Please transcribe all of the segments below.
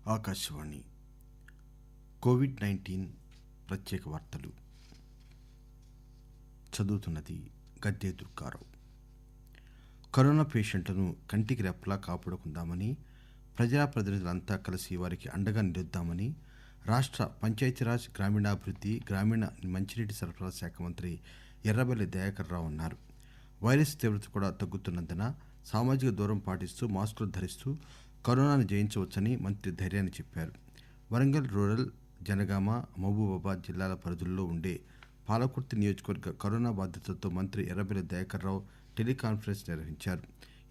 Akashvani COVID-19 ప్రత్యేక వార్తలు చదువుతున్నది గద్దె దుర్గారావు. కరోనా పేషెంట్లను కంటికి రెప్పలా కాపాడుకుందామని ప్రజాప్రతినిధులంతా కలిసి వారికి అండగా నిలుద్దామని రాష్ట్ర పంచాయతీరాజ్ గ్రామీణాభివృద్ధి గ్రామీణ మంచినీటి సరఫరా శాఖ మంత్రి ఎర్రబెల్లి దయాకర్ రావు అన్నారు. వైరస్ తీవ్రత కూడా తగ్గుతున్నందున సామాజిక దూరం పాటిస్తూ మాస్కులు ధరిస్తూ కరోనాను జయించవచ్చని మంత్రి ధైర్యాన్ని చెప్పారు. వరంగల్ రూరల్, జనగామ, మహబూబాబాద్ జిల్లాల పరిధుల్లో ఉండే పాలకుర్తి నియోజకవర్గ కరోనా బాధితులతో మంత్రి ఎర్రబెల్లి దయాకర్ రావు టెలికాన్ఫరెన్స్ నిర్వహించారు.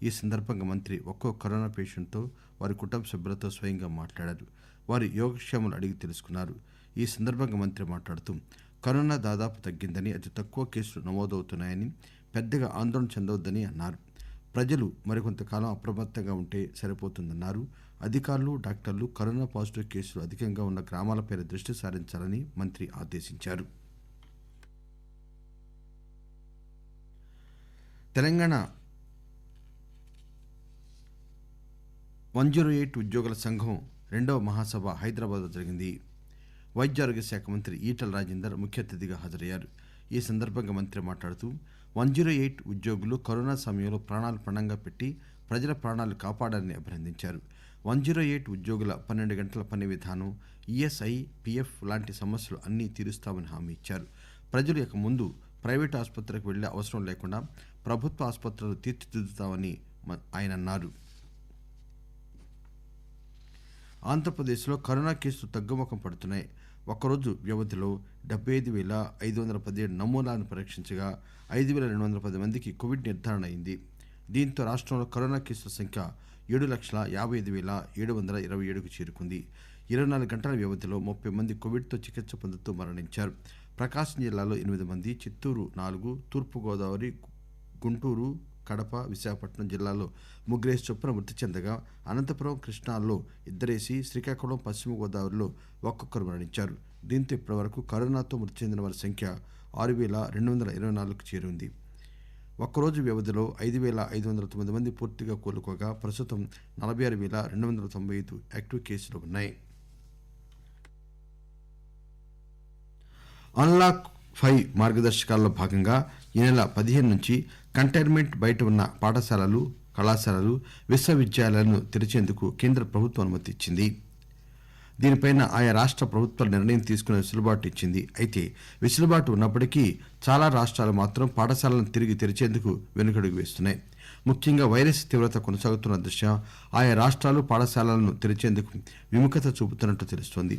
ఈ సందర్భంగా మంత్రి ఒక్కో కరోనా పేషెంట్తో వారి కుటుంబ సభ్యులతో స్వయంగా మాట్లాడారు. వారి యోగక్షేమాలు అడిగి తెలుసుకున్నారు. ఈ సందర్భంగా మంత్రి మాట్లాడుతూ కరోనా దాదాపు తగ్గిందని, అతి తక్కువ కేసులు నమోదవుతున్నాయని, పెద్దగా ఆందోళన చెందవద్దని అన్నారు. ప్రజలు మరికొంతకాలం అప్రమత్తంగా ఉంటే సరిపోతుందన్నారు. అధికారులు, డాక్టర్లు కరోనా పాజిటివ్ కేసులు అధికంగా ఉన్న గ్రామాలపై దృష్టి సారించాలని మంత్రి ఆదేశించారు. తెలంగాణ 108 ఉద్యోగుల సంఘం 2వ మహాసభ హైదరాబాద్లో జరిగింది. వైద్యారోగ్య శాఖ మంత్రి ఈటెల రాజేందర్ ముఖ్య అతిథిగా హాజరయ్యారు. ఈ సందర్భంగా మంత్రి మాట్లాడుతూ 108 ఉద్యోగులు కరోనా సమయంలో ప్రాణాలు పణంగా పెట్టి ప్రజల ప్రాణాలు కాపాడాలని అభినందించారు. 108 ఉద్యోగుల 12 గంటల పని విధానం, ఈఎస్ఐ, పిఎఫ్ లాంటి సమస్యలు అన్నీ తీరుస్తామని హామీ ఇచ్చారు. ప్రజలు ఇక ముందు ప్రైవేటు ఆసుపత్రికి వెళ్లే అవసరం లేకుండా ప్రభుత్వ ఆసుపత్రులు తీర్చిదిద్దుతామని ఆయన అన్నారు. ఆంధ్రప్రదేశ్లో కరోనా కేసులు తగ్గుముఖం పడుతున్నాయి. ఒక్కరోజు వ్యవధిలో 75,517 నమూనాలను పరీక్షించగా 5,210 మందికి కోవిడ్ నిర్ధారణ అయింది. దీంతో రాష్ట్రంలో కరోనా కేసుల సంఖ్య 7,55,727కు చేరుకుంది. 24 గంటల వ్యవధిలో 30 మంది కోవిడ్తో చికిత్స పొందుతూ మరణించారు. ప్రకాశం జిల్లాలో 8 మంది, చిత్తూరు 4, తూర్పుగోదావరి, గుంటూరు, కడప, విశాఖపట్నం జిల్లాలో 3 చొప్పున మృతి చెందగా అనంతపురం, కృష్ణాల్లో 2, శ్రీకాకుళం, పశ్చిమ గోదావరిలో ఒక్కొక్కరు మరణించారు. దీంతో ఇప్పటివరకు కరోనాతో మృతి చెందిన వారి సంఖ్య 6,224కు చేరింది. ఒక్కరోజు వ్యవధిలో 5,509 మంది పూర్తిగా కోలుకోగా ప్రస్తుతం 46,295 యాక్టివ్ కేసులు ఉన్నాయి. అన్లాక్ 5 మార్గదర్శకాల్లో భాగంగా ఈ నెల 15 నుంచి కంటైన్మెంట్ బయట ఉన్న పాఠశాలలు, కళాశాలలు, విశ్వవిద్యాలయాలను తెరిచేందుకు కేంద్ర ప్రభుత్వం అనుమతి ఇచ్చింది. దీనిపై ఆయా రాష్ట్ర ప్రభుత్వాలు నిర్ణయం తీసుకునే వెసులుబాటు ఇచ్చింది. అయితే వెసులుబాటు ఉన్నప్పటికీ చాలా రాష్ట్రాలు మాత్రం పాఠశాలను తిరిగి తెరిచేందుకు వెనుకడుగు వేస్తున్నాయి. ముఖ్యంగా వైరస్ తీవ్రత కొనసాగుతున్న దృష్ట్యా ఆయా రాష్ట్రాలు పాఠశాలలను తెరిచేందుకు విముఖత చూపుతున్నట్టు తెలుస్తోంది.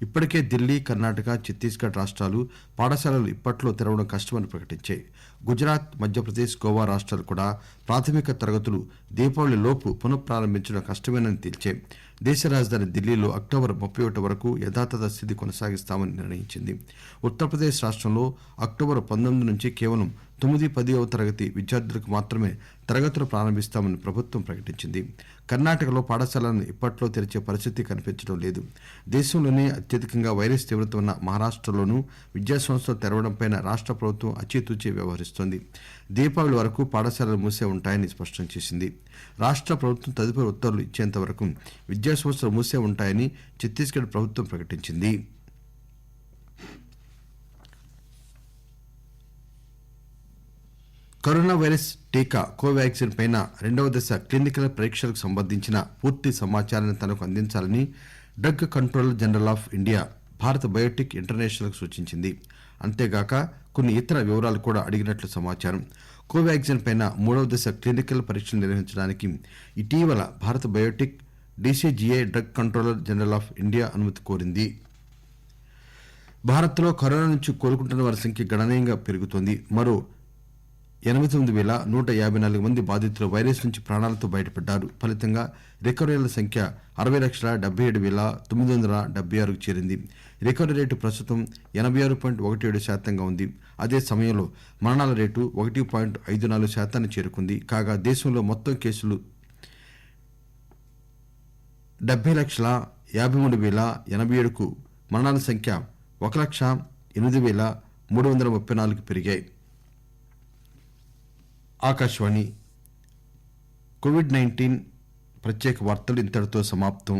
ఇప్పటికే ఢిల్లీ, కర్ణాటక, ఛత్తీస్గఢ్ రాష్ట్రాలు పాఠశాలలు ఇప్పట్లో తెరవడం కష్టమని ప్రకటించాయి. గుజరాత్, మధ్యప్రదేశ్, గోవా రాష్ట్రాలు కూడా ప్రాథమిక తరగతులు దీపావళి లోపు పునఃప్రారంభించడం కష్టమేనని తేల్చాయి. దేశ రాజధాని ఢిల్లీలో అక్టోబర్ 31 వరకు యథాతథ స్థితి కొనసాగిస్తామని నిర్ణయించింది. ఉత్తరప్రదేశ్ రాష్ట్రంలో అక్టోబర్ 19 నుంచి కేవలం 9, 10వ తరగతి విద్యార్థులకు మాత్రమే తరగతులు ప్రారంభిస్తామని ప్రభుత్వం ప్రకటించింది. కర్ణాటకలో పాఠశాలను ఇప్పట్లో తెరిచే పరిస్థితి కనిపించడం లేదు. దేశంలోనే అత్యధికంగా వైరస్ తీవ్రత ఉన్న మహారాష్ట్రలోనూ విద్యాసంస్థలు తెరవడంపై రాష్ట్ర ప్రభుత్వం అచితూచి వ్యవహరిస్తోంది. దీపావళి వరకు పాఠశాలలు మూసే ఉంటాయని స్పష్టం చేసింది. రాష్ట్ర ప్రభుత్వం తదుపరి ఉత్తర్వులు ఇచ్చేంత వరకు విద్యాసంస్థలు మూసే ఉంటాయని ఛత్తీస్గఢ్ ప్రభుత్వం ప్రకటించింది. కరోనా వైరస్ టీకా కోవాక్సిన్ పైన 2వ దశ క్లినికల్ పరీక్షలకు సంబంధించిన పూర్తి సమాచారాన్ని తనకు అందించాలని drug controller general of India Bharat Biotech international కు సూచించింది. అంతేగాక కొన్ని ఇతర వివరాలు కూడా అడిగినట్లు సమాచారం. కోవాక్సిన్ పైన 3వ దశ క్లినికల్ పరీక్షలు నిర్వహించడానికి ఇటీవల Bharat Biotech DCGI drug controller general of India అనుమతి కోరింది. భారత్లో కరోనా నుంచి కోలుకుంటున్న వారి సంఖ్య గణనీయంగా పెరుగుతోంది. మరో 89,154 మంది బాధితులు వైరస్ నుంచి ప్రాణాలతో బయటపడ్డారు. ఫలితంగా రికవరీల సంఖ్య 60,77,976కు చేరింది. రికవరీ రేటు ప్రస్తుతం 86.17% ఉంది. అదే సమయంలో మరణాల రేటు 1.54% చేరుకుంది. కాగా దేశంలో మొత్తం కేసులు 70,53,087కు, మరణాల సంఖ్య 1,08,334కు పెరిగాయి. ఆకాశవాణి కోవిడ్-19 ప్రత్యేక వార్తలు ఇంతటితో సమాప్తం.